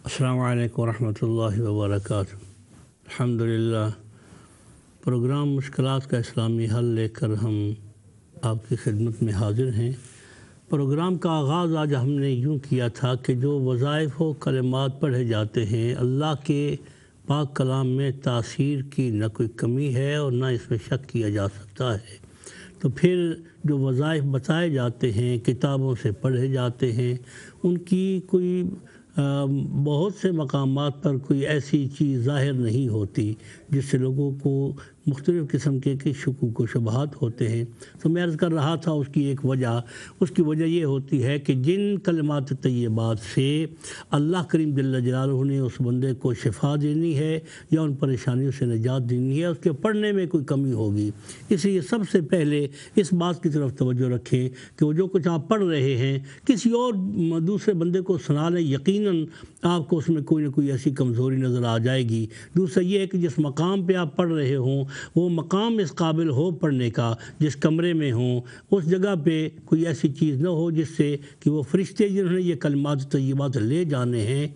السلام علیکم ورحمۃ اللہ وبرکاتہ۔ الحمدللہ، پروگرام مشکلات کا اسلامی حل لے کر ہم آپ کی خدمت میں حاضر ہیں۔ پروگرام کا آغاز آج ہم نے یوں کیا تھا کہ جو وظائف و کلمات پڑھے جاتے ہیں، اللہ کے پاک کلام میں تاثیر کی نہ کوئی کمی ہے اور نہ اس میں شک کیا جا سکتا ہے۔ تو پھر جو وظائف بتائے جاتے ہیں، کتابوں سے پڑھے جاتے ہیں، ان کی کوئی بہت سے مقامات پر کوئی ایسی چیز ظاہر نہیں ہوتی جس سے لوگوں کو مختلف قسم کے شکوک و شبہات ہوتے ہیں۔ تو میں عرض کر رہا تھا اس کی وجہ یہ ہوتی ہے کہ جن کلمات طیبات سے اللہ کریم جل جلالہ نے اس بندے کو شفا دینی ہے یا ان پریشانیوں سے نجات دینی ہے، اس کے پڑھنے میں کوئی کمی ہوگی۔ اس لیے سب سے پہلے اس بات کی طرف توجہ رکھیں کہ وہ جو کچھ آپ پڑھ رہے ہیں کسی اور دوسرے بندے کو سنا لیں، یقیناً آپ کو اس میں کوئی نہ کوئی ایسی کمزوری نظر آ جائے گی۔ دوسرا یہ ہے کہ جس مقام پہ آپ پڑھ رہے ہوں وہ مقام اس قابل ہو پڑھنے کا، جس کمرے میں ہوں اس جگہ پہ کوئی ایسی چیز نہ ہو جس سے کہ وہ فرشتے جنہوں نے یہ کلمات طیبات لے جانے ہیں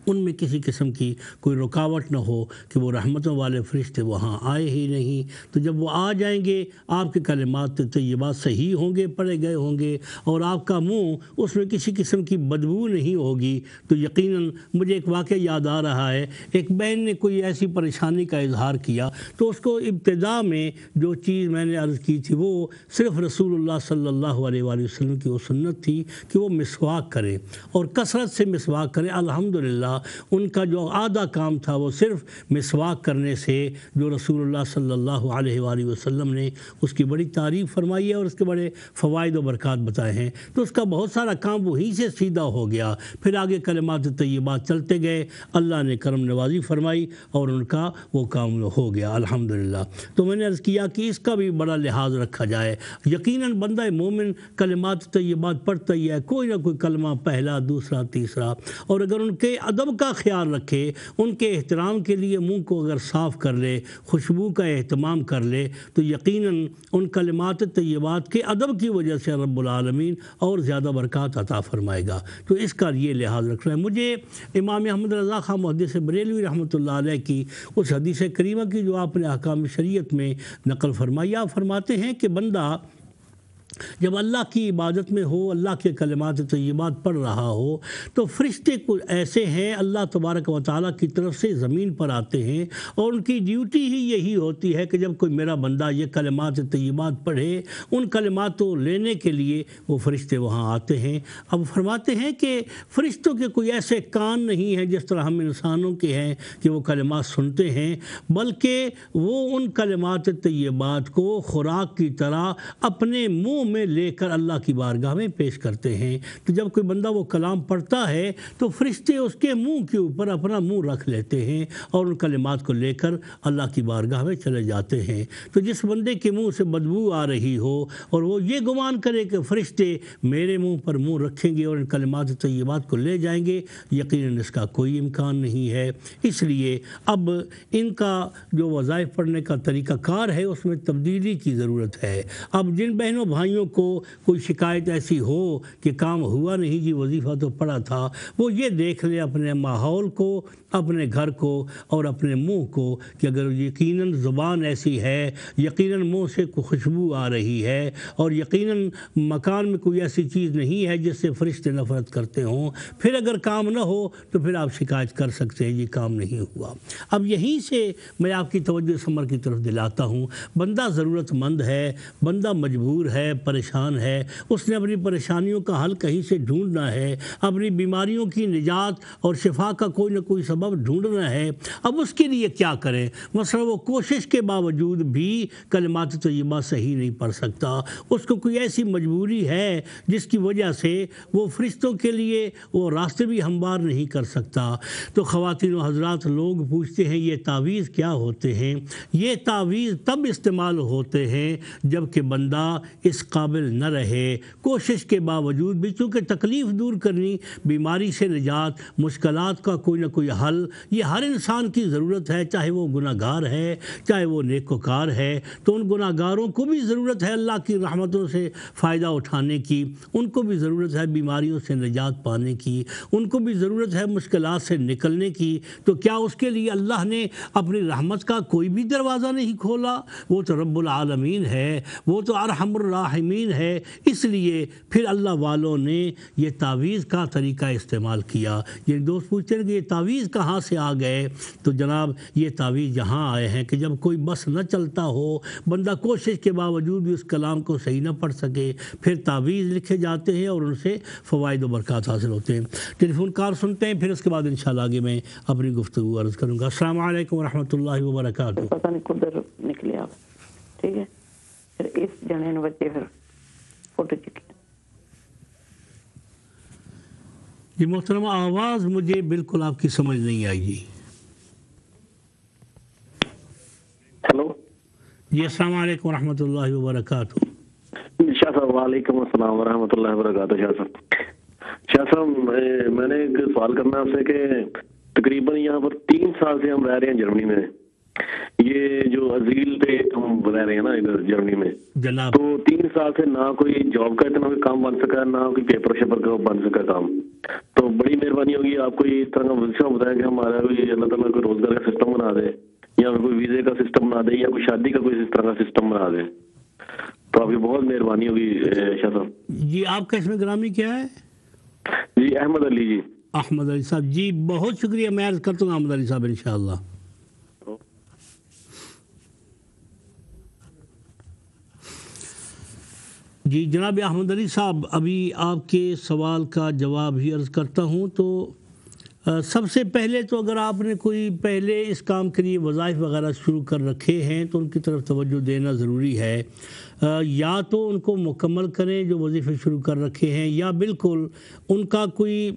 ان میں کسی قسم کی کوئی رکاوٹ نہ ہو کہ وہ رحمتوں والے فرشتے وہاں آئے ہی نہیں۔ تو جب وہ آ جائیں گے آپ کے کلمات طیبات صحیح ہوں گے، پڑھے گئے ہوں گے، اور آپ کا منہ اس میں کسی قسم کی بدبو نہیں ہوگی، تو یقیناً مجھے ایک واقعہ یاد آ رہا ہے۔ ایک بہن نے کوئی ایسی پریشانی کا اظہار کیا تو اس کو ابتدا میں جو چیز میں نے عرض کی تھی وہ صرف رسول اللہ صلی اللہ علیہ وآلہ وسلم کی وہ سنت تھی کہ وہ مسواک کریں اور کثرت سے مسواک کریں۔ الحمدللہ ان کا جو آدھا کام تھا وہ صرف مسواک کرنے سے، جو رسول اللہ صلی اللہ علیہ وآلہ وسلم نے اس کی بڑی تعریف فرمائی ہے اور اس کے بڑے فوائد و برکات بتائے ہیں، تو اس کا بہت سارا کام وہیں سے سیدھا ہو گیا۔ پھر آگے کلمات طیبات چلتے گئے، اللہ نے کرم نوازی فرمائی اور ان کا وہ کام ہو گیا الحمدللہ۔ تو میں نے عرض کیا کہ اس کا بھی بڑا لحاظ رکھا جائے۔ یقیناً بندہ مومن کلمات طیبات پڑھتا ہی ہے، کوئی نہ کوئی کلمہ پہلا، دوسرا، تیسرا، اور اگر ان کے ادب کا خیال رکھے، ان کے احترام کے لیے منہ کو اگر صاف کر لے، خوشبو کا اہتمام کر لے، تو یقیناً ان کلمات طیبات کے ادب کی وجہ سے رب العالمین اور زیادہ برکات عطا فرمائے گا۔ تو اس کا یہ لحاظ رکھنا ہے۔ مجھے امام احمد رضا خان محدث بریلوی رحمۃ اللہ علیہ کی اس حدیث کریمہ کی جو آپ نے احکام شریعت میں نقل فرمائی، آپ فرماتے ہیں کہ بندہ جب اللہ کی عبادت میں ہو، اللہ کے کلمات طیبات پڑھ رہا ہو، تو فرشتے کچھ ایسے ہیں اللہ تبارک و تعالیٰ کی طرف سے زمین پر آتے ہیں، اور ان کی ڈیوٹی ہی یہی ہوتی ہے کہ جب کوئی میرا بندہ یہ کلمات طیبات پڑھے، ان کلمات کو لینے کے لیے وہ فرشتے وہاں آتے ہیں۔ اب فرماتے ہیں کہ فرشتوں کے کوئی ایسے کان نہیں ہیں جس طرح ہم انسانوں کے ہیں کہ وہ کلمات سنتے ہیں، بلکہ وہ ان کلمات طیبات کو خوراک کی طرح اپنے منہ میں لے کر اللہ کی بارگاہ میں پیش کرتے ہیں۔ تو جب کوئی بندہ وہ کلام پڑھتا ہے تو فرشتے اس کے منہ کے اوپر اپنا منہ رکھ لیتے ہیں اور ان کلمات کو لے کر اللہ کی بارگاہ میں چلے جاتے ہیں۔ تو جس بندے کے منہ سے بدبو آ رہی ہو اور وہ یہ گمان کرے کہ فرشتے میرے منہ پر منہ رکھیں گے اور ان کلمات طیبات کو لے جائیں گے، یقیناً اس کا کوئی امکان نہیں ہے۔ اس لیے اب ان کا جو وظائف پڑھنے کا طریقہ کار ہے اس میں تبدیلی کی ضرورت ہے۔ اب جن بہنوں بھائیوں کو کوئی شکایت ایسی ہو کہ کام ہوا نہیں جی، وظیفہ تو پڑا تھا، وہ یہ دیکھ لے اپنے ماحول کو، اپنے گھر کو اور اپنے منہ کو کہ اگر یقیناً زبان ایسی ہے، یقیناً منہ سے کوئی خوشبو آ رہی ہے، اور یقیناً مکان میں کوئی ایسی چیز نہیں ہے جس سے فرشتے نفرت کرتے ہوں، پھر اگر کام نہ ہو تو پھر آپ شکایت کر سکتے ہیں یہ کام نہیں ہوا۔ اب یہیں سے میں آپ کی توجہ سمر کی طرف دلاتا ہوں، بندہ ضرورت مند ہے، بندہ مجبور ہے، پریشان ہے، اس نے اپنی پریشانیوں کا حل کہیں سے ڈھونڈنا ہے، اپنی بیماریوں کی نجات اور شفا کا کوئی نہ کوئی سبب ڈھونڈنا ہے۔ اب اس کے لیے کیا کریں؟ مثلا وہ کوشش کے باوجود بھی کلمات طیبات صحیح نہیں پڑھ سکتا، اس کو کوئی ایسی مجبوری ہے جس کی وجہ سے وہ فرشتوں کے لیے وہ راستے بھی ہموار نہیں کر سکتا۔ تو خواتین و حضرات، لوگ پوچھتے ہیں یہ تعویذ کیا ہوتے ہیں؟ یہ تعویذ تب استعمال ہوتے ہیں جب کہ بندہ اس قابل نہ رہے، کوشش کے باوجود بھی، چونکہ تکلیف دور کرنی، بیماری سے نجات، مشکلات کا کوئی نہ کوئی حل، یہ ہر انسان کی ضرورت ہے، چاہے وہ گناہ گار ہے چاہے وہ نیکوکار ہے۔ تو ان گناہ گاروں کو بھی ضرورت ہے اللہ کی رحمتوں سے فائدہ اٹھانے کی، ان کو بھی ضرورت ہے بیماریوں سے نجات پانے کی، ان کو بھی ضرورت ہے مشکلات سے نکلنے کی۔ تو کیا اس کے لیے اللہ نے اپنی رحمت کا کوئی بھی دروازہ نہیں کھولا؟ وہ تو رب العالمین ہے، وہ تو ارحم الراحمین ہے۔ اس لیے پھر اللہ والوں نے یہ تعویذ کا طریقہ استعمال کیا۔ یہ دوست پوچھتے ہیں کہ یہ تعویذ کہاں سے آ گئے؟ تو جناب یہ تعویذ یہاں آئے ہیں کہ جب کوئی بس نہ چلتا ہو، بندہ کوشش کے باوجود بھی اس کلام کو صحیح نہ پڑھ سکے، پھر تعویذ لکھے جاتے ہیں اور ان سے فوائد و برکات حاصل ہوتے ہیں۔ ٹیلی فون کال سنتے ہیں، پھر اس کے بعد انشاءاللہ آگے میں اپنی گفتگو عرض کروں گا۔ السلام علیکم ورحمۃ اللہ وبرکاتہ۔ پتہ نہیں کدھر نکلے آپ، ٹھیک ہے؟ پھر اس جنے بچے پھر فوٹو چکی۔ جی محترمہ، آواز مجھے بالکل آپ کی سمجھ نہیں آئی جی۔ ہیلو جی السلام علیکم ورحمۃ اللہ وبرکاتہ۔ شاہ صاحب وعلیکم السلام ورحمۃ اللہ وبرکاتہ۔ شاہ صاحب میں نے ایک سوال کرنا ہے آپ سے کہ تقریباً یہاں پر 3 سال سے ہم رہ رہے ہیں جرمنی میں، یہ جو عزیل پہ ہم رہ رہے ہیں نا ادھر جرمنی میں جناب، تو 3 سال سے نہ کوئی جاب کا اتنا کوئی کام بن سکا، نہ کوئی پیپر شیپر کا بن سکا کام۔ تو بڑی مہربانی ہوگی آپ کو اس طرح کا وظیفہ بتائیں کہ ہمارا کوئی اللہ تعالیٰ کوئی روزگار کا سسٹم بنا دے، یا کوئی ویزے کا سسٹم بنا دے، یا کوئی شادی کا کوئی اس طرح کا سسٹم بنا دے، تو آپ کی بہت مہربانی ہوگی شاہ صاحب۔ جی آپ کا اس میں گرامی کیا ہے؟ جی احمد علی جی۔ احمد علی صاحب، جی بہت شکریہ، میں عرض کرتا ہوں احمد علی صاحب انشاءاللہ۔ جی جناب احمد علی صاحب، ابھی آپ کے سوال کا جواب ہی عرض کرتا ہوں۔ تو سب سے پہلے تو اگر آپ نے کوئی پہلے اس کام کے لیے وظائف وغیرہ شروع کر رکھے ہیں تو ان کی طرف توجہ دینا ضروری ہے۔ یا تو ان کو مکمل کریں جو وظیفے شروع کر رکھے ہیں، یا بالکل ان کا کوئی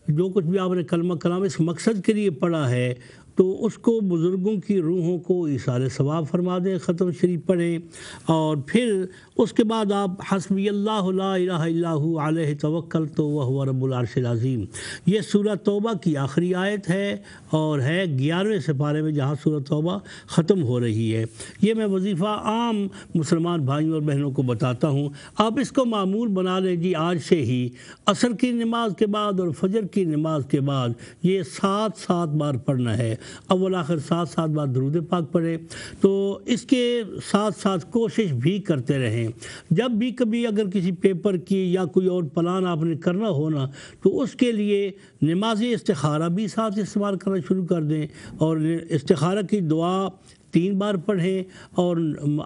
جو کچھ بھی آپ نے کلمہ کلام اس مقصد کے لیے پڑھا ہے تو اس کو بزرگوں کی روحوں کو ایثار ثواب فرما دیں، ختم شریف پڑھیں، اور پھر اس کے بعد آپ حسبی اللہ لا الہ الا ہو علیہ توکلت وہو رب العرش العظیم، یہ سورہ توبہ کی آخری آیت ہے اور ہے 11ویں سپارے میں جہاں سورہ توبہ ختم ہو رہی ہے۔ یہ میں وظیفہ عام مسلمان بھائیوں اور بہنوں کو بتاتا ہوں، آپ اس کو معمول بنا لیں جی۔ آج سے ہی عصر کی نماز کے بعد اور فجر کی نماز کے بعد یہ 7 بار پڑھنا ہے، اول آخر 7 بار درود پاک پڑھیں۔ تو اس کے ساتھ کوشش بھی کرتے رہیں۔ جب بھی کبھی اگر کسی پیپر کی یا کوئی اور پلان آپ نے کرنا ہونا تو اس کے لیے نماز استخارہ بھی ساتھ استعمال کرنا شروع کر دیں، اور استخارہ کی دعا 3 بار پڑھیں اور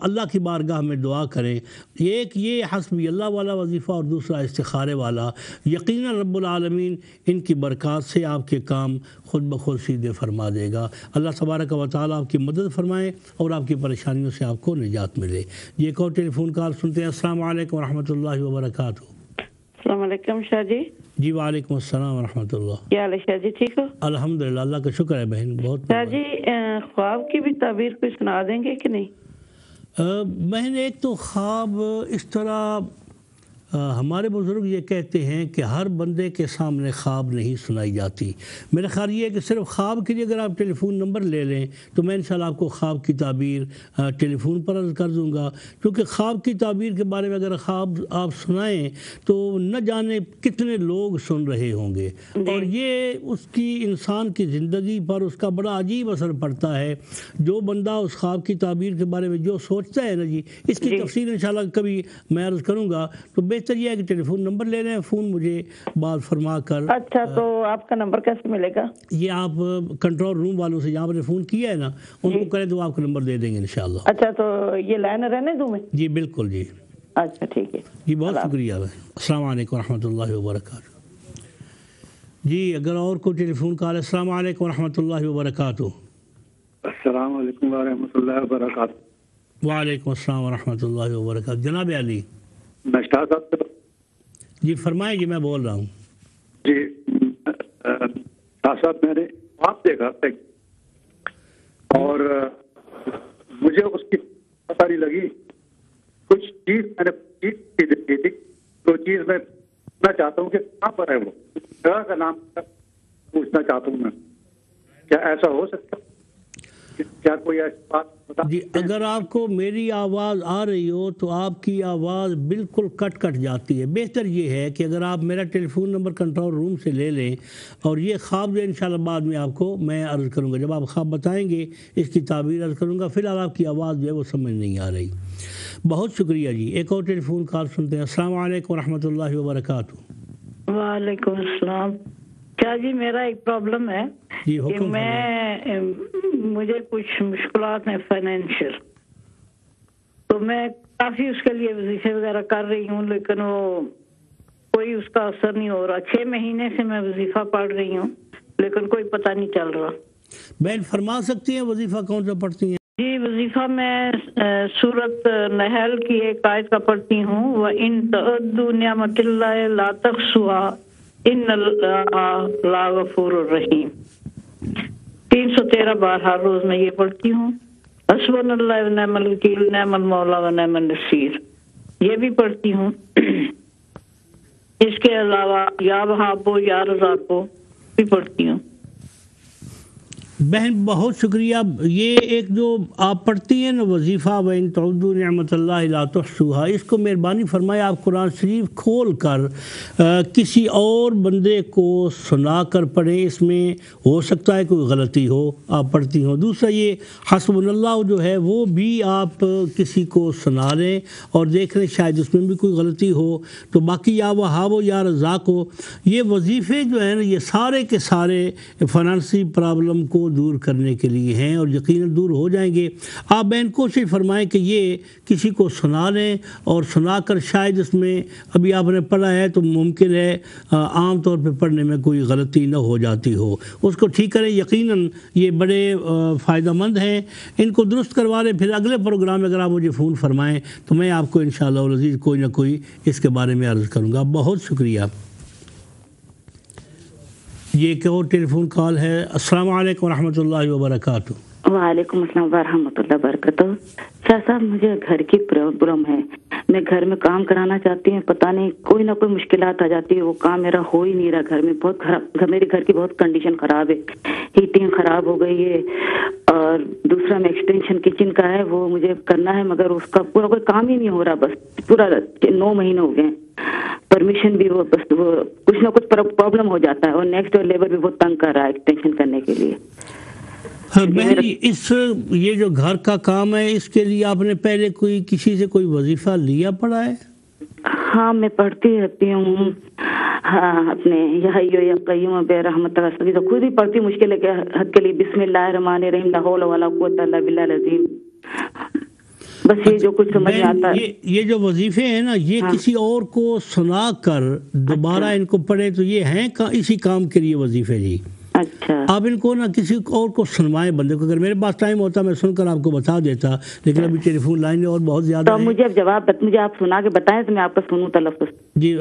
اللہ کی بارگاہ میں دعا کریں۔ ایک یہ حسبی اللہ والا وظیفہ اور دوسرا استخارے والا، یقیناً رب العالمین ان کی برکات سے آپ کے کام خود بخود سیدھے فرما دے گا۔ اللہ تبارک و تعالیٰ آپ کی مدد فرمائے اور آپ کی پریشانیوں سے آپ کو نجات ملے۔ یہ ایک اور ٹیلی فون کال سنتے ہیں۔ السلام علیکم ورحمۃ اللہ وبرکاتہ۔ السلام علیکم شاہ جی۔ جی وعلیکم السلام ورحمۃ اللہ۔ کیا حال ہے شاہ جی، ٹھیک ہو؟ الحمدللہ، اللہ کا شکر ہے بہن، بہت شاہ جی خواب کی بھی تعبیر کوئی سنا دیں گے کہ نہیں؟ بہن ایک تو خواب اس طرح ہمارے بزرگ یہ کہتے ہیں کہ ہر بندے کے سامنے خواب نہیں سنائی جاتی۔ میرا خیال یہ ہے کہ صرف خواب کے لیے اگر آپ ٹیلی فون نمبر لے لیں تو میں انشاءاللہ آپ کو خواب کی تعبیر ٹیلی فون پر عرض کر دوں گا، کیونکہ خواب کی تعبیر کے بارے میں اگر خواب آپ سنائیں تو نہ جانے کتنے لوگ سن رہے ہوں گے، اور یہ اس کی انسان کی زندگی پر اس کا بڑا عجیب اثر پڑتا ہے۔ جو بندہ اس خواب کی تعبیر کے بارے میں جو سوچتا ہے نا جی، اس کی تفصیل انشاءاللہ کبھی میں عرض کروں گا۔ تو بہتر یہ ہے کہ ٹیلی فون نمبر لے لیں، فون مجھے بات فرما کر۔ اچھا، تو آپ کا نمبر کیسے ملے گا؟ یہ آپ کنٹرول روم والوں سے جہاں پر فون کیا ہے نا ان کو کریں تو آپ کا نمبر دے دیں گے انشاءاللہ۔ اچھا، تو یہ لائن رہنے دوں میں؟ جی بالکل جی۔ اچھا ٹھیک ہے جی بہت شکریہ۔ السلام علیکم ورحمۃ اللہ وبرکاتہ۔ جی اگر اور کوئی ٹیلی فون کال ہے۔ السلام علیکم ورحمۃ اللہ وبرکاتہ۔ السلام علیکم ورحمۃ اللہ وبرکاتہ۔ وعلیکم السلام ورحمۃ اللہ وبرکاتہ۔ جناب علی میں شاہ صاحب سے جی فرمائیں جی، میں بول رہا ہوں جی شاہ صاحب، میں نے خواب دیکھا اور مجھے اس کی پتہ نہیں لگی، کچھ چیز میں نے چیز دیکھی تھی، تو چیز میں پوچھنا چاہتا ہوں کہ کہاں پر ہے وہ جگہ کا نام پوچھنا چاہتا ہوں میں، کیا ایسا ہو سکتا؟ کیا کوئی ایسی بات بتا؟ جی اگر آپ کو میری آواز آ رہی ہو تو آپ کی آواز بالکل کٹ جاتی ہے. بہتر یہ ہے کہ اگر آپ میرا ٹیلی فون نمبر کنٹرول روم سے لے لیں اور یہ خواب جو انشاءاللہ بعد میں آپ کو میں عرض کروں گا، جب آپ خواب بتائیں گے اس کی تعبیر عرض کروں گا. فی الحال آپ کی آواز جو ہے وہ سمجھ نہیں آ رہی. بہت شکریہ جی. ایک اور ٹیلی فون کال سنتے ہیں. السلام علیکم ورحمۃ اللہ وبرکاتہ. وعلیکم السلام. کیا جی میرا ایک پرابلم ہے جی کہ حکم فرمائیں. مجھے کچھ مشکلات ہیں فائنینشیل، تو میں کافی اس کے لیے وظیفے وغیرہ کر رہی ہوں، لیکن وہ کوئی اس کا اثر نہیں ہو رہا. 6 مہینے سے میں وظیفہ پڑھ رہی ہوں لیکن کوئی پتہ نہیں چل رہا. بہن فرما سکتی ہیں وظیفہ کون سا پڑھتی ہیں؟ جی وظیفہ میں سورۃ نحل کی ایک آیت کا پڑھتی ہوں، وَإِن تَعُدُّوا نِعْمَتَ اللَّهِ لَا تُحْصُوهَا إِنَّ اللَّهَ لَغَفُورٌ رَحِيمٌ. 313 بار ہر روز میں یہ پڑھتی ہوں. حسبنا اللہ ونعم الوکیل نعم المولا ونعم النصیر یہ بھی پڑھتی ہوں. اس کے علاوہ یا وہابو یا رزاقو بھی پڑھتی ہوں. بہن بہت شکریہ. یہ ایک جو آپ پڑھتی ہیں نا وظیفہ وَإِن تَعُدُّوا نِعْمَتَ اللَّهِ لَا تُحْصُوهَا، اس کو مہربانی فرمائے آپ قرآن شریف کھول کر کسی اور بندے کو سنا کر پڑھیں. اس میں ہو سکتا ہے کوئی غلطی ہو آپ پڑھتی ہوں. دوسرا یہ حسبنا اللہ جو ہے وہ بھی آپ کسی کو سنا لیں اور دیکھ لیں شاید اس میں بھی کوئی غلطی ہو. تو باقی یا وہاب ہو یا رزاق ہو، یہ وظیفے جو ہیں نا یہ سارے کے سارے فنانسی پرابلم کو دور کرنے کے لیے ہیں اور یقیناً دور ہو جائیں گے. آپ بہن کوشش فرمائیں کہ یہ کسی کو سنا لیں اور سنا کر شاید اس میں ابھی آپ نے پڑھا ہے تو ممکن ہے عام طور پہ پڑھنے میں کوئی غلطی نہ ہو جاتی ہو، اس کو ٹھیک کریں. یقیناً یہ بڑے فائدہ مند ہیں، ان کو درست کروا لیں. پھر اگلے پروگرام میں اگر آپ مجھے فون فرمائیں تو میں آپ کو انشاءاللہ العزیز کوئی نہ کوئی اس کے بارے میں عرض کروں گا. بہت شکریہ. یہ ایک اور ٹیلی فون کال ہے. السلام علیکم ورحمۃ اللہ وبرکاتہ. وعلیکم السلام ورحمۃ اللہ وبرکاتہ. شاہ صاحب مجھے گھر کی پرابلم ہے، میں گھر میں کام کرانا چاہتی ہوں، پتہ نہیں کوئی نہ کوئی مشکلات آ جاتی ہے، وہ کام میرا ہو ہی نہیں رہا. گھر میں بہت خراب، میرے گھر کی بہت کنڈیشن خراب ہے، ہیٹنگ خراب ہو گئی ہے، اور دوسرا میں ایکسٹینشن کچن کا ہے وہ مجھے کرنا ہے، مگر اس کا پورا کوئی کام ہی نہیں ہو رہا. بس پورا 9 مہینے ہو گئے، پرمیشن بھی وہ بس وہ کچھ نہ کچھ پرابلم ہو جاتا ہے، اور نیکسٹ ڈور لیبر بھی بہت تنگ کر رہا ہے ایکسٹینشن کرنے کے لیے. بہن یہ جو گھر کا کام ہے اس کے لیے آپ نے پہلے کوئی کسی سے کوئی وظیفہ لیا پڑا ہے؟ ہاں میں پڑھتی رہتی ہوں. ہاں اپنے یا حیو یا قیوم بے رحمت کا تو خود ہی پڑھتی مشکل ہے کہ حد کے لیے بسم اللہ الرحمن الرحیم لا حول ولا قوت الا باللہ العظیم. بس یہ جو کچھ سمجھ میں آتا ہے. یہ جو وظیفے ہیں نا یہ کسی اور کو سنا کر دوبارہ ان کو پڑھے تو یہ ہیں اسی کام کے لیے وظیفے. جی اچھا آپ ان کو نا کسی اور کو سنوائیں بندے کو. اگر میرے پاس ٹائم ہوتا میں سن کر آپ کو بتا دیتا، لیکن ابھی ٹیلی فون لائن اور بہت زیادہ تو مجھے اب جواب مجھے آپ سنا کے بتائیں تو میں آپ کا سنوں تلفظ. جی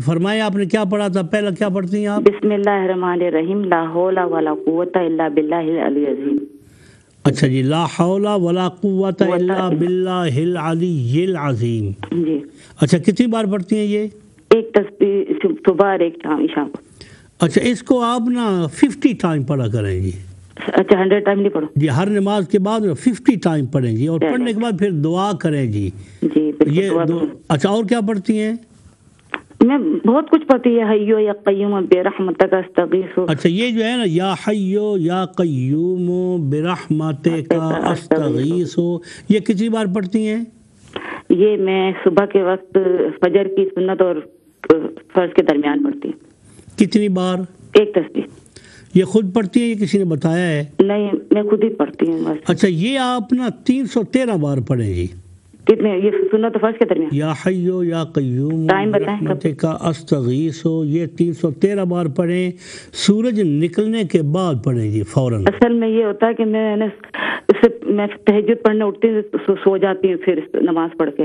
فرمائیں آپ نے کیا پڑھا تھا؟ پہلا کیا پڑھتی ہیں آپ؟ بسم اللہ الرحمن الرحیم لا حول ولا قوت الا باللہ العلی العظیم. اچھا جی لا حول ولا قوت الا باللہ العلی العظیم. جی اچھا کتنی بار پڑھتی ہیں یہ؟ ایک تسبیح صبح اور ایک شام کو. اچھا اس کو آپ نا 50 ٹائم پڑھا کریں جی. اچھا 100 ٹائم نہیں پڑھو جی، ہر نماز کے بعد 50 ٹائم پڑھیں جی، اور پڑھنے کے بعد پھر دعا کریں جی. جی یہ اچھا اور کیا پڑھتی ہیں؟ میں بہت کچھ پڑھتی ہے، حیو یا قیوم برحمتک استغیث. اچھا یہ جو ہے نا یا حیو یا قیوم برحمتک استغیث، یہ کتنی بار پڑھتی ہیں؟ یہ میں صبح کے وقت فجر کی سنت اور فرض کے درمیان پڑھتی ہوں. کتنی بار؟ ایک تسبیح. یہ خود پڑھتی ہیں یا کسی نے بتایا ہے؟ نہیں میں خود ہی پڑھتی ہوں بس. اچھا یہ آپ نا 313 بار پڑھیں جی. کتنے؟ یہ سنت و فرض کے درمیان. یا حیو یا قیوم برحمتک استغیث، یہ 313 بار پڑھیں. سورج نکلنے کے بعد پڑھیں جی فوراً. اصل میں یہ ہوتا ہے کہ میں تہجد پڑھنے اٹھتی ہوں، سو جاتی ہوں پھر نماز پڑھ کے.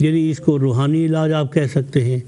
یعنی اس کو روحانی علاج آپ کہہ سکتے ہیں۔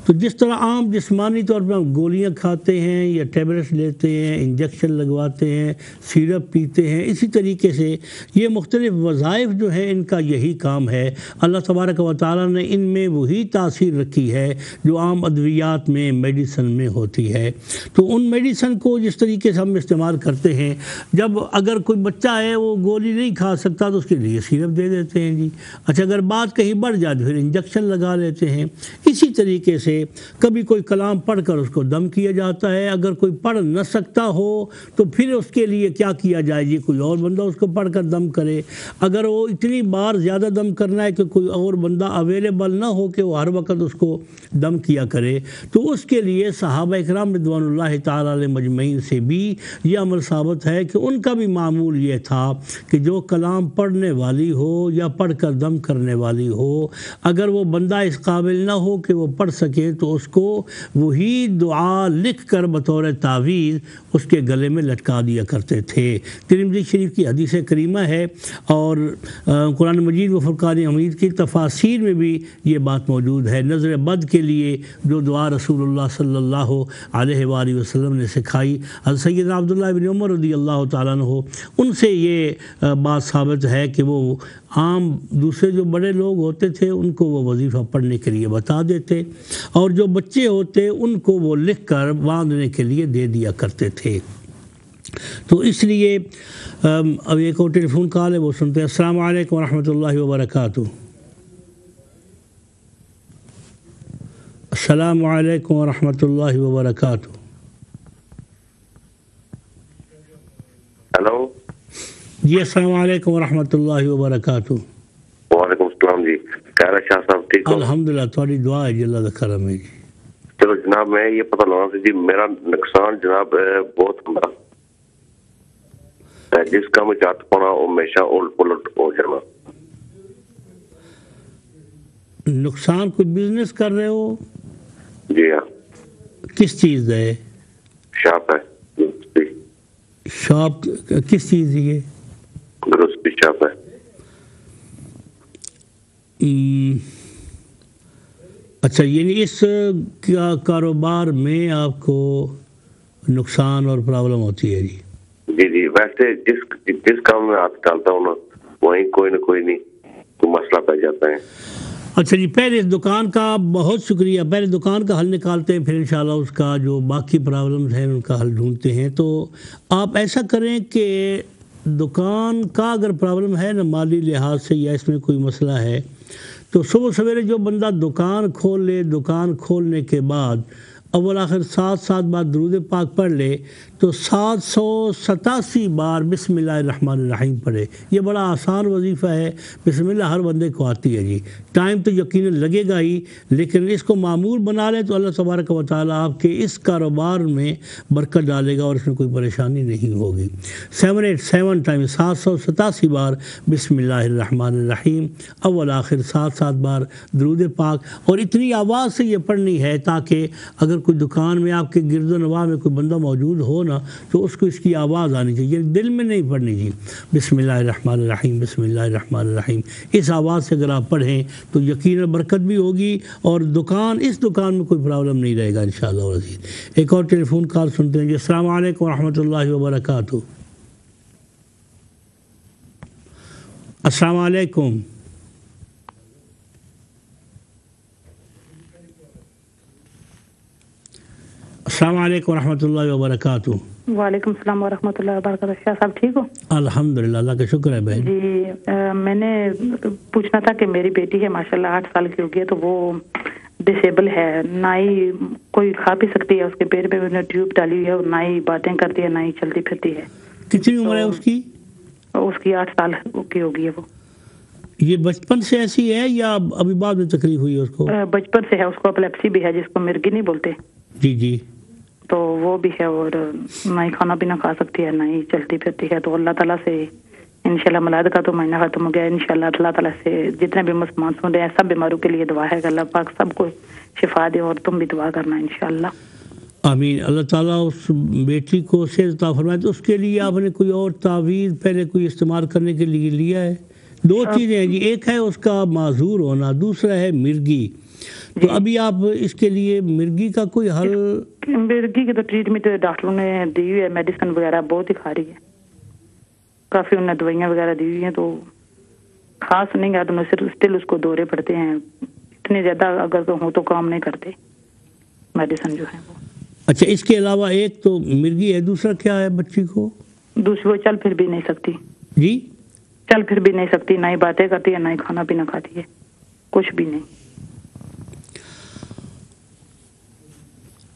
تو جس طرح عام جسمانی طور پہ ہم گولیاں کھاتے ہیں یا ٹیبلٹس لیتے ہیں، انجیکشن لگواتے ہیں، سیرپ پیتے ہیں، اسی طریقے سے یہ مختلف وظائف جو ہیں ان کا یہی کام ہے۔ اللہ تبارک و تعالیٰ نے ان میں وہی تاثیر رکھی ہے جو عام ادویات میں، میڈیسن میں ہوتی ہے۔ تو ان میڈیسن کو جس طریقے سے ہم استعمال کرتے ہیں، جب اگر کوئی بچہ ہے وہ گولی نہیں کھا سکتا تو اس کے لیے سیرپ دے دیتے ہیں جی، اچھا اگر بات کہیں بڑھ جائے تو پھر انجیکشن لگا لیتے ہیں۔ اسی طریقے سے کبھی کوئی کلام پڑھ کر اس کو دم کیا جاتا ہے، اگر کوئی پڑھ نہ سکتا ہو تو پھر اس کے لیے کیا کیا جائے جی، کوئی اور بندہ اس کو پڑھ کر دم کرے۔ اگر وہ اتنی بار زیادہ دم کرنا ہے کہ کوئی اور بندہ اویلیبل نہ ہو کہ وہ ہر وقت اس کو دم کیا کرے، تو اس کے لیے صحابہ اکرام رضوان اللہ تعالیٰ علیہ مجمعین سے بھی یہ عمل ثابت ہے کہ ان کا بھی معمول یہ تھا کہ جو کلام پڑھنے والی ہو یا پڑھ کر دم کرنے والی ہو، اگر وہ بندہ اس قابل نہ ہو کہ وہ پڑھ سکے تو اس کو وہی دعا لکھ کر بطور تعویذ اس کے گلے میں لٹکا دیا کرتے تھے۔ ترمذی شریف کی حدیث کریمہ ہے اور قرآن مجید و فرقان حمید کی تفاسیر میں بھی یہ بات موجود ہے۔ نظر بد کے لیے جو دعا رسول اللہ صلی اللہ علیہ وآلہ وسلم نے سکھائی، حضرت سیدنا عبداللہ بن عمر رضی اللہ تعالیٰ عنہ ان سے یہ بات ثابت ہے کہ وہ عام دوسرے جو بڑے لوگ ہوتے تھے ان کو وہ وظیفہ پڑھنے کے لیے بتا دیتے، اور جو بچے ہوتے ان کو وہ لکھ کر باندھنے کے لیے دے دیا کرتے تھے۔ تو اس لیے اب ایک اور ٹیلی فون کال ہے، وہ سنتے ہیں۔ السلام علیکم ورحمۃ اللہ وبرکاتہ۔ السلام علیکم ورحمۃ اللہ وبرکاتہ۔ ہلو جی السلام علیکم ورحمۃ اللہ وبرکاتہ۔ وعلیکم السلام جی، کیا رہا شاہ صاحب ٹھیک ہو؟ الحمدللہ، تھوڑی دعا ہے جی، اللہ کا کرم ہے جی۔ چلو جناب، میں یہ پتہ لگا کہ جی میرا نقصان جناب بہت ہوگا، جس کا میں چاہتا پڑا وہ ہمیشہ الٹ پلٹ ہو جانا۔ نقصان کوئی بزنس کر رہے ہو؟ جی ہاں۔ کس چیز ہے؟ شاپ ہے، شاپ کس چیز کی ہے؟ گروسری شاپ ہے۔ اچھا، یعنی اس کاروبار میں آپ کو نقصان اور پرابلم ہوتی ہے جی؟ جی جی، ویسے جس کام میں ہاتھ ڈالتا ہوں نا وہیں کوئی نہ کوئی نہیں کوئی مسئلہ پہ جاتا ہے۔ اچھا جی، پہلے اس دکان کا بہت شکریہ، پہلے دکان کا حل نکالتے ہیں، پھر انشاءاللہ اس کا جو باقی پرابلمز ہیں ان کا حل ڈھونڈتے ہیں۔ تو آپ ایسا کریں کہ دکان کا اگر پرابلم ہے نا مالی لحاظ سے یا اس میں کوئی مسئلہ ہے، تو صبح سویرے جو بندہ دکان کھول لے، دکان کھولنے کے بعد اول آخر 7 بار درود پاک پڑھ لے تو 787 بار بسم اللہ الرحمن الرحیم پڑھے۔ یہ بڑا آسان وظیفہ ہے، بسم اللہ ہر بندے کو آتی ہے جی، ٹائم تو یقیناً لگے گا ہی، لیکن اس کو معمول بنا لے تو اللہ تبارک و تعالیٰ آپ کے اس کاروبار میں برکت ڈالے گا اور اس میں کوئی پریشانی نہیں ہوگی۔ 787 ٹائم 787 بار بسم اللہ الرحمن الرحیم، اول آخر 7 بار درود پاک، اور اتنی آواز سے یہ پڑھنی ہے تاکہ اگر کوئی دکان میں آپ کے گرد و نواح میں کوئی بندہ موجود ہو نا تو اس کو اس کی آواز آنی چاہیے، دل میں نہیں پڑھنی جی، بسم اللہ الرحمن الرحیم بسم اللہ الرحمن الرحیم۔ اس آواز سے اگر آپ پڑھیں تو یقیناً برکت بھی ہوگی اور اس دکان میں کوئی پرابلم نہیں رہے گا انشاءاللہ العزیز۔ ایک اور ٹیلی فون کال سنتے ہیں جی۔ السلام علیکم ورحمۃ اللہ وبرکاتہ۔ السلام علیکم۔ السلام علیکم ورحمۃ اللہ وبرکاتہ۔ وعلیکم السلام ورحمۃ اللہ وبرکاتہ۔ شاہ صاحب ٹھیک ہو؟ الحمدللہ، اللہ کا شکر ہے بہن جی، میں نے پوچھنا تھا کہ میری بیٹی ہے ماشاءاللہ 8 سال کی ہو گئی ہے، تو وہ ڈسیبل ہے، نہ ہی کوئی کھا پی سکتی ہے، اس کے پیٹ میں انہوں نے ٹیوب ڈالی ہوئی ہے، اور نہ ہی باتیں کرتی ہے نہ ہی چلتی پھرتی ہے۔ کتنی عمر ہے اس کی؟ اس کی 8 سال کی ہو گئی ہے۔ وہ یہ بچپن سے ایسی ہے یا ابھی بعد میں تکلیف ہوئی ہے اس کو؟ بچپن سے ہے، اس کو اپلیپسی بھی ہے جس کو مرگی نہیں بولتے۔ جی جی، تو وہ بھی ہے، اور نہ ہی کھانا پینا کھا سکتی ہے نہ ہی چلتی پھرتی ہے۔ تو اللہ تعالیٰ سے انشاءاللہ ملاد کا تو مہینہ ختم ہو گیا، انشاءاللہ اللہ تعالیٰ سے جتنے بھی مسلمان سن رہے ہیں سب بیماروں کے لیے دعا ہے کہ اللہ پاک سب کو شفا دے، اور تم بھی دعا کرنا انشاءاللہ۔ آمین۔ اللہ تعالیٰ اس بیٹی کو صحت عطا فرمائے۔ تو اس کے لیے آپ نے کوئی اور تعویذ پہلے کوئی استعمال کرنے کے لیے لیا ہے دو چیزیں ہیں جی، ایک ہے اس کا معذور ہونا، دوسرا ہے مرگی. تو ابھی آپ اس کے لیے مرگی کا کوئی حل؟ مرگی کی تو ٹریٹمنٹ ڈاکٹروں نے دی ہوئی ہے، میڈیسن وغیرہ بہت ہی کھا رہی ہے، کافی انہوں نے دوائیاں وغیرہ دی ہوئی ہیں، تو خاص نہیں ہے، تو اسٹل اس کو دورے پڑتے ہیں، اتنے زیادہ اگر تو ہوں تو کام نہیں کرتے میڈیسن جو ہے وہ. اچھا، اس کے علاوہ ایک تو مرگی ہے، دوسرا کیا ہے بچی کو؟ دوسری وہ چل پھر بھی نہیں سکتی جی، چل پھر بھی نہیں سکتی، نہ ہی باتیں کرتی ہے، نہ ہی کھانا پینا کھاتی ہے، کچھ بھی نہیں.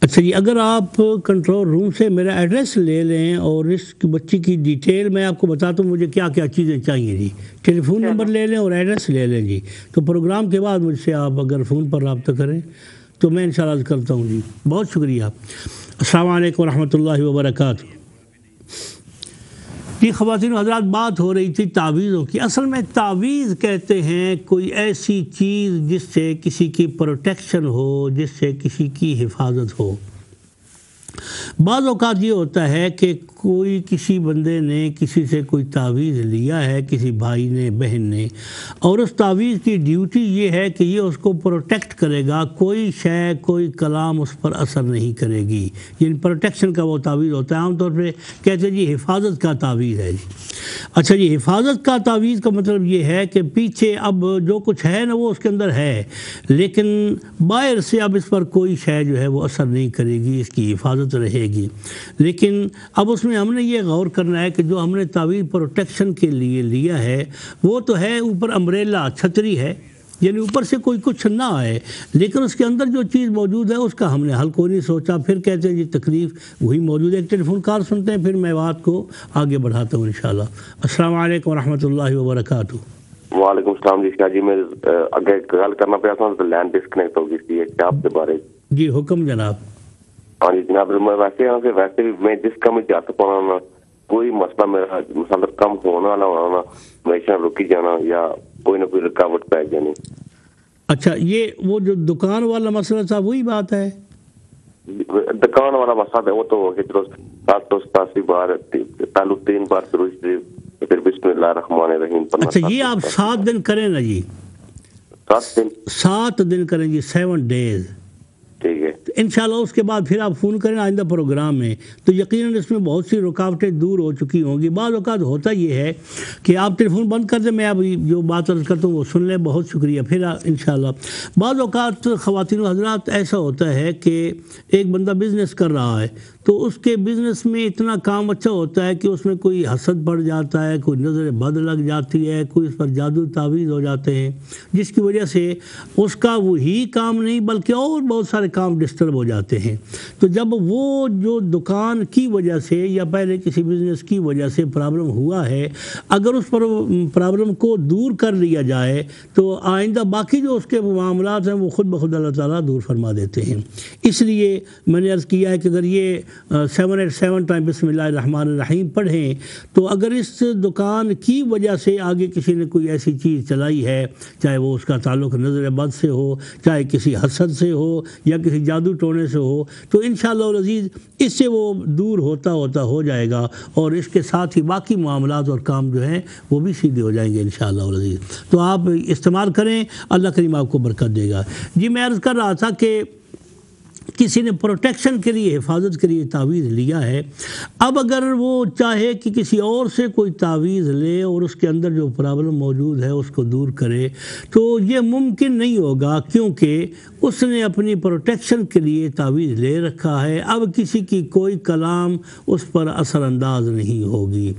اچھا جی، اگر آپ کنٹرول روم سے میرا ایڈریس لے لیں اور اس بچی کی ڈیٹیل میں آپ کو بتاتا ہوں مجھے کیا کیا چیزیں چاہیے جی. ٹیلی فون نمبر لے لیں اور ایڈریس لے لیں جی. تو پروگرام کے بعد مجھ سے آپ اگر فون پر رابطہ کریں تو میں انشاءاللہ کرتا ہوں جی. بہت شکریہ. السلام علیکم ورحمۃ اللہ وبرکاتہ. جی خواتین و حضرات، بات ہو رہی تھی تعویذوں کی. اصل میں تعویذ کہتے ہیں کوئی ایسی چیز جس سے کسی کی پروٹیکشن ہو، جس سے کسی کی حفاظت ہو. بعض اوقات یہ ہوتا ہے کہ کوئی کسی بندے نے کسی سے کوئی تعویذ لیا ہے، کسی بھائی نے، بہن نے، اور اس تعویذ کی ڈیوٹی یہ ہے کہ یہ اس کو پروٹیکٹ کرے گا، کوئی شے، کوئی کلام اس پر اثر نہیں کرے گی. یعنی پروٹیکشن کا وہ تعویذ ہوتا ہے. عام طور پہ کہتے ہیں جی حفاظت کا تعویذ ہے جی. اچھا جی، حفاظت کا تعویذ کا مطلب یہ ہے کہ پیچھے اب جو کچھ ہے نا وہ اس کے اندر ہے، لیکن باہر سے اب اس پر کوئی شے جو ہے وہ اثر نہیں کرے گی، اس کی حفاظت رہے گی. لیکن اب اس میں ہم نے یہ غور کرنا ہے کہ جو ہم نے تعویذ پروٹیکشن کے لیے لیا ہے وہ تو ہے اوپر امبریلا، چھتری ہے، یعنی اوپر سے کوئی کچھ نہ آئے، لیکن اس کے اندر جو چیز موجود ہے اس کا ہم نے حل کوئی نہیں سوچا. پھر کہتے ہیں جی تکلیف وہی موجود ہے. ایک ٹیلی فون کال سنتے ہیں، پھر میں بات کو آگے بڑھاتا ہوں انشاءاللہ. السلام علیکم ورحمۃ اللہ وبرکاتہ. وعلیکم السلام. جی جی، میں اگے گل کرنا پیا تھا تو لائن ڈسکنیکٹ ہو گئی تھی آپ کے بارے. جی حکم جناب. ہاں جی جناب، میں ویسے بھی میں جس کام ہاتھ پانا کوئی مسئلہ میرا مطلب کم ہونے والا ہونا، ہمیشہ رکی جانا یا کوئی نہ کوئی رکاوٹ پہ جانی. اچھا، یہ وہ جو دکان والا مسئلہ تھا وہی بات ہے؟ دکان والا مسئلہ ہے وہ تو 787 بار پہلو 3 بار درود شریف، پھر بسم اللہ الرحمن الرحیم. اچھا، یہ آپ 7 دن کریں نا جی؟ 7 دن کریں جی، 7 days. ٹھیک ہے انشاءاللہ. اس کے بعد پھر آپ فون کریں آئندہ پروگرام میں تو یقیناً اس میں بہت سی رکاوٹیں دور ہو چکی ہوں گی. بعض اوقات ہوتا یہ ہے کہ آپ ٹیلی فون بند کر دیں، میں اب جو بات عرض کرتا ہوں وہ سن لیں. بہت شکریہ. پھر انشاءاللہ بعض اوقات خواتین و حضرات ایسا ہوتا ہے کہ ایک بندہ بزنس کر رہا ہے تو اس کے بزنس میں اتنا کام اچھا ہوتا ہے کہ اس میں کوئی حسد پڑ جاتا ہے، کوئی نظر بد لگ جاتی ہے، کوئی اس پر جادو تعویذ ہو جاتے ہیں، جس کی وجہ سے اس کا وہی کام نہیں بلکہ اور بہت سارے کام ڈسٹرب ہو جاتے ہیں. تو جب وہ جو دکان کی وجہ سے یا پہلے کسی بزنس کی وجہ سے پرابلم ہوا ہے، اگر اس پر پرابلم کو دور کر لیا جائے تو آئندہ باقی جو اس کے معاملات ہیں وہ خود بخود اللہ تعالیٰ دور فرما دیتے ہیں. اس لیے میں نے عرض کیا ہے کہ اگر یہ 7 ٹائم بسم اللہ الرحمن الرحیم پڑھیں تو اگر اس دکان کی وجہ سے آگے کسی نے کوئی ایسی چیز چلائی ہے، چاہے وہ اس کا تعلق نظر بد سے ہو، چاہے کسی حسد سے ہو یا کسی جادو ٹونے سے ہو، تو انشاءاللہ العزیز اس سے وہ دور ہوتا ہو جائے گا اور اس کے ساتھ ہی باقی معاملات اور کام جو ہیں وہ بھی سیدھے ہو جائیں گے انشاءاللہ العزیز. تو آپ استعمال کریں، اللہ کریم آپ کو برکت دے گا. جی میں عرض کر رہا تھا کہ کسی نے پروٹیکشن کے لیے، حفاظت کے لیے تعویذ لیا ہے. اب اگر وہ چاہے کہ کسی اور سے کوئی تعویذ لے اور اس کے اندر جو پرابلم موجود ہے اس کو دور کرے تو یہ ممکن نہیں ہوگا، کیونکہ اس نے اپنی پروٹیکشن کے لیے تعویذ لے رکھا ہے. اب کسی کی کوئی کلام اس پر اثر انداز نہیں ہوگی.